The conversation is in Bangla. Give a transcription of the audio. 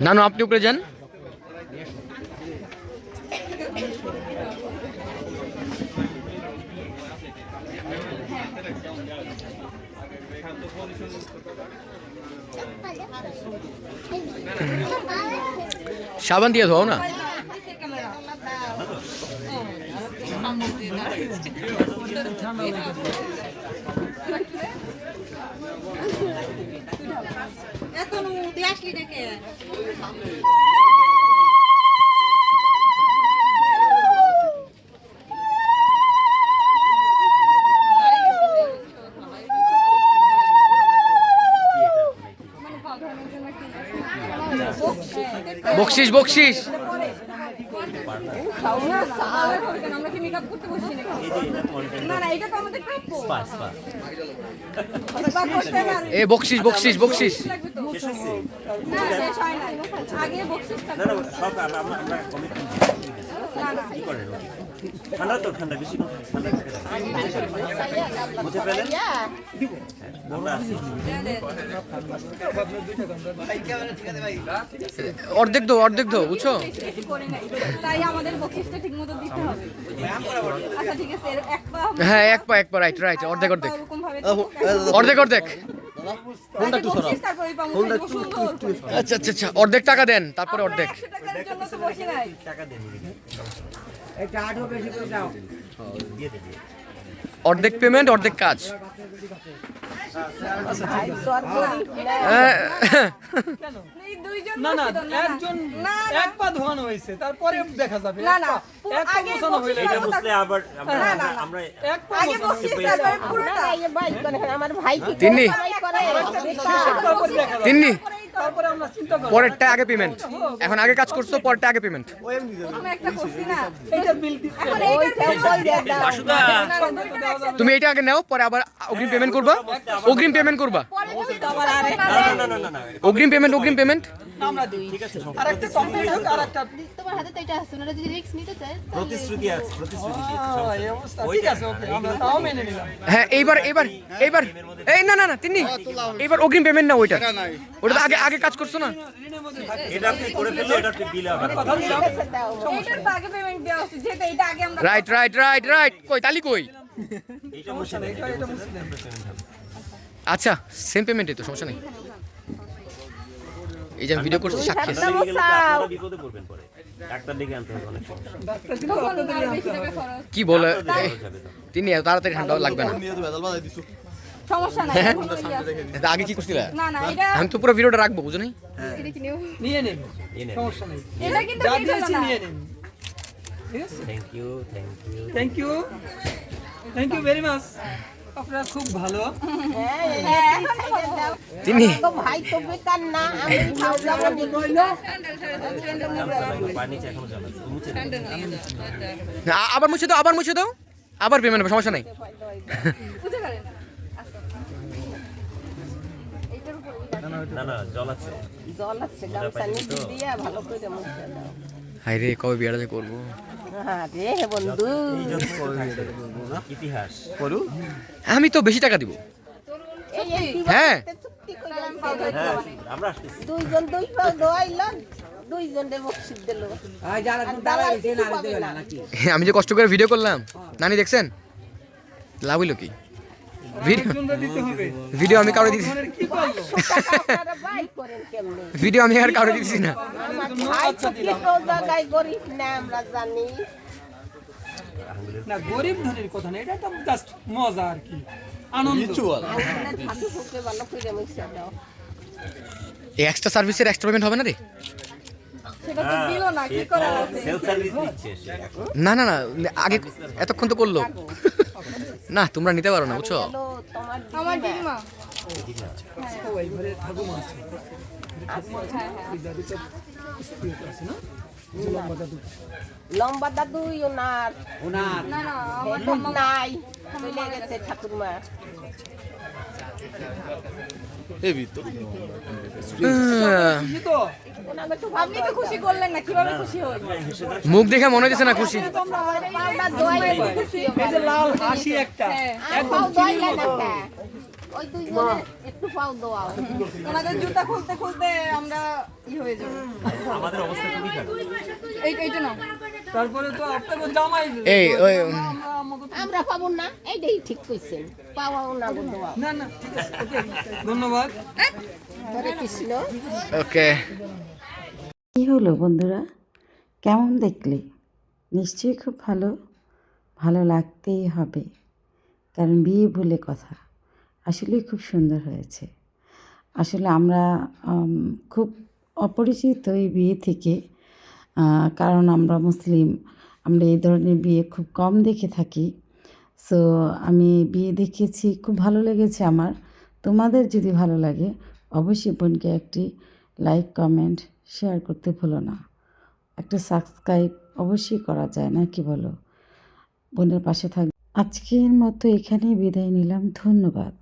নানু আপনি উপরে যান। সাবান দিয়ে ধোও না। বকশিস বকশিস এ বকশিস বকশিস বকশিস ঠান্ডা তো ঠান্ডা বেশি বুঝে পেলেন অর্ধেক দো বুঝছো। তাই আমাদের বকশিসটা ঠিকমতো দিতে হবে। আচ্ছা ঠিক আছে হ্যাঁ এক পা রাইট রাইট অর্ধেক অর্ধেক অর্ধেক অর্ধেক ফোনটা একটু সরাও। ফোনটা একটু আচ্ছা আচ্ছা আচ্ছা অর্ধেক টাকা দেন তারপরে অর্ধেক টাকা দেন একটা আঠো বেশি করে দাও। দিয়ে দে অর্ধেক পেমেন্ট অর্ধেক কাজ। না না একজন এক পা ধোয়ানো হয়েছে তারপরে দেখা যাবে। না না এক পা বসানো হইলে এটা বুঝলে আবার আমরা এক পা আগে বকশিস তারপরে পুরোটা আমার ভাই কি তিন্নি তারপরে দেখা যাবে। তিন্নি তারপরে আমরা চিন্তা করব পরেরটা আগে পেমেন্ট। এখন আগে কাজ করছো পরেরটা আগে পেমেন্ট। আমি একটা করছি না এইটা বিল দিতে এখন এইটা বাসুদা তুমি এটা আগে নাও পরে আবার অগ্রিম পেমেন্ট করবা। অগ্রিম পেমেন্ট করবা না না না না অগ্রিম পেমেন্ট আমরা দিই। ঠিক আছে আরেকটা কমপ্লিট হোক আরেকটা তোমার হাতে তো এটা আছে ওনারা যদি রিস্ক নিতে চায় প্রতিশ্রুতি আছে প্রতিশ্রুতি দিয়েছে এই অবস্থা ঠিক আছে ওকে আমরা তাও মেনে নিলাম। হ্যাঁ এইবার এই না না না তিন্নি এইবার অগ্রিম পেমেন্ট না ওইটা ওটা তো আগে আগে কাজ করছো না। ঋণের মধ্যে থাকে এটা আপনি করে ফেললে এটা আপনি বিলে হবে কথা দিলাম। এইটার তো আগে পেমেন্ট দেওয়া উচিত যেটা এটা আগে আমরা রাইট কই তালি কই। এইটা মুছে দেন এটা মুছে দেন। আচ্ছা সেম পেমেন্টই তো সমস্যা নেই। এই যে আমি ভিডিও করছি সাক্ষী আছে। আপনারা বিপদে পড়বেন পরে ডাক্তার ডেকে আনতে হবে অনেক সমস্যা ডাক্তার কিন্তু আপনাদের আরো বেশি টাকা খরচ। কি বলে যাবে তো তিনি তাড়াতাড়ি ঠান্ডা লাগবে না। সমস্যা নাই এখন ওই আছে। তা আগে কি করছিলা? না না এটা আমি তো পুরো ভিডিওটা রাখবো বুঝো নাই। এটা কি নিও নিয়ে নেন নিয়ে নেন। সমস্যা নেই। এটা কিন্তু যা ঠিক হলো দিয়েছি না। নিয়ে নেন। ঠিক আছে thank you thank you very much. আপনারা খুব ভালো। হ্যাঁ এখন তো বলো। তিনি ভাই তো বেকার না আমি পানি এখনো জল আছে মুছে দেন আবার মুছে দাও আবার পেমেন্ট হবে সমস্যা নাই। বুঝতে পারেন আচ্ছা এইটার উপর না না জল আছে জল আছে গামছা নিচে দিয়া ভালো করে মুছে দাও। হাই রে কবে বিয়েটা যে করবো। হ্যাঁ রে বন্ধু এই জন্য ইতিহাস আমি তো বেশি টাকা দিব। এই এই হ্যাঁ চুক্তি করে হ্যাঁ আমরা আসতেছি দুইজন দুই পাও দোয়াইল দুইজনে বকশিস দিল আই যারা দাঁড়াই দিতে না দিতে না নাকি। আমি যে কষ্ট করে ভিডিও করলাম নানি দেখছেন লাভ হইলো কি। একজনকে দিতে হবে। ভিডিও আমি কারো দিচ্ছি আপনারা কি করলো? আপনারা বাই করেন কেমনে ভিডিও আমি আর কারো দিচ্ছি না। আমার ভাই তো কিছু জায়গায় গরিব না আমরা জানি না গরিব ধনীর কথা না, এটা তো জাস্ট মজা আর কি, আনন্দ। আমাদের ঠাকুর ফুকে ভালো করে মুছে দাও। এই এক্সট্রা সার্ভিসের এক্সট্রা পেমেন্ট হবে না রে? সেটা তো দিল না কি করা আছে। সেলফ সার্ভিস দিচ্ছে সে এখন না না না আগে এতক্ষণ তো করলো না তোমরা নিতে পারো না বুঝছো। হ্যালো তোমার আমার দিদিমা ওই ঘরে ঠাকুমা আছে, হ্যাঁ হ্যাঁ ওই দাদু তো স্ত্রী তো আছে না, লম্বা দাদু। লম্বা দাদু ওনার না না আমার হেলুক নাই চলে গেছে ঠাকুরমা। খুশি তো ওনাকে তো আপনি তো খুশি করলেন না, কিভাবে খুশি হই? মুখ দেখে মনে হচ্ছে না খুশি। তোমরা পাউডা দোয়াই খুশি এই যে লাল হাসি একটা একদম পাউ দোয়াইলে না কে? ওই দুইজনে একটু পাউ দোয়াও। ওনাদের জুতা খুলতে খুলতে আমরা হয়ে যাবো। আমাদের অবস্থা খুবই খারাপ। এইটা নাও। তারপরে তো আপনাকে জামাই এই ওই আমরা পাবো না, এইটাই ঠিক কইছেন। পাওয়াও না গো দোয়াও। না না ঠিক আছে ওকে ধন্যবাদ হরে কৃষ্ণ। ওকে। কী হলো বন্ধুরা, কেমন দেখলে? নিশ্চয়ই খুব ভালো, ভালো লাগতেই হবে, কারণ বিয়ে বলে কথা। আসলেই খুব সুন্দর হয়েছে। আসলে আমরা খুব অপরিচিত এই বিয়ে থেকে, কারণ আমরা মুসলিম, আমরা এই ধরনের বিয়ে খুব কম দেখে থাকি। সো আমি বিয়ে দেখেছি, খুব ভালো লেগেছে আমার। তোমাদের যদি ভালো লাগে অবশ্যই বোনকে একটি লাইক, কমেন্ট, শেয়ার করতে ভুলো না। একটা সাবস্ক্রাইব অবশ্যই করা যায় না কি বলো? বোনের পাশে থাক। আজকের মতো এখানেই বিদায় নিলাম। ধন্যবাদ।